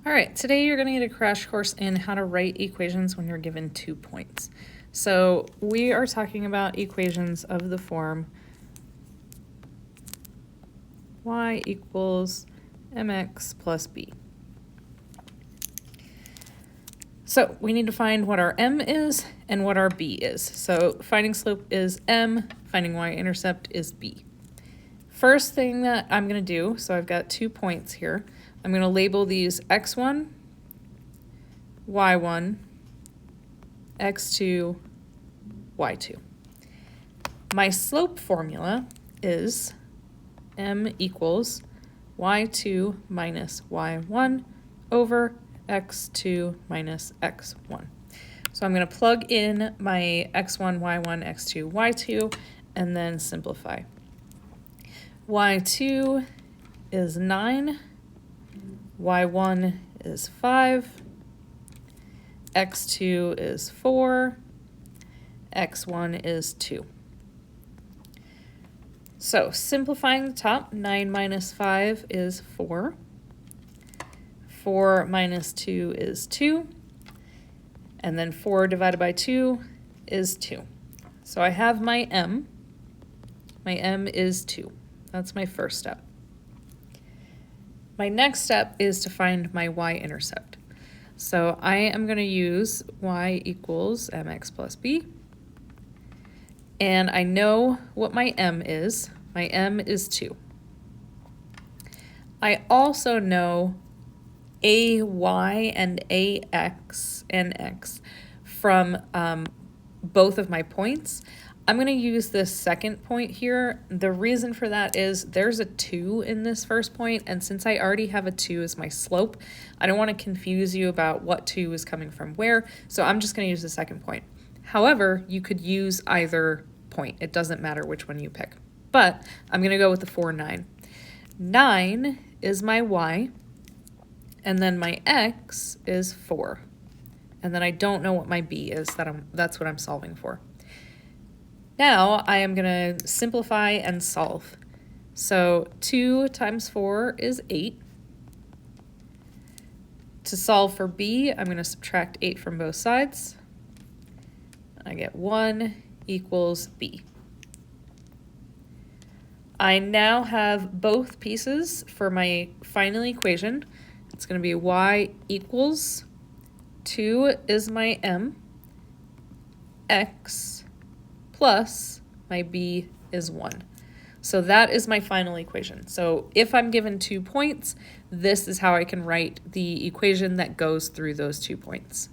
All right, today you're going to get a crash course in how to write equations when you're given 2 points. So we are talking about equations of the form y equals mx plus b. So we need to find what our m is and what our b is. So finding slope is m, finding y-intercept is b. First thing that I'm going to do, so I've got 2 points here, I'm going to label these x1, y1, x2, y2. My slope formula is m equals y2 minus y1 over x2 minus x1. So I'm going to plug in my x1, y1, x2, y2, and then simplify. y2 is 9, y1 is 5, x2 is 4, x1 is 2. So simplifying the top, 9 minus 5 is 4. 4 minus 2 is 2. And then 4 divided by 2 is 2. So I have my m. My m is 2. That's my first step. My next step is to find my y-intercept. So I am going to use y equals mx plus b. And I know what my m is. My m is 2. I also know ay and ax and x from both of my points. I'm going to use this second point here. The reason for that is there's a 2 in this first point, and since I already have a 2 as my slope, I don't want to confuse you about what 2 is coming from where, so I'm just going to use the second point. However, you could use either point. It doesn't matter which one you pick. But I'm going to go with the 4, 9. 9 is my y, and then my x is 4. And then I don't know what my b is. That's what I'm solving for. Now I am going to simplify and solve. So 2 times 4 is 8. To solve for b, I'm going to subtract 8 from both sides. I get 1 equals b. I now have both pieces for my final equation. It's going to be y equals 2 is my m, x plus my b is 1. So that is my final equation. So if I'm given 2 points, this is how I can write the equation that goes through those 2 points.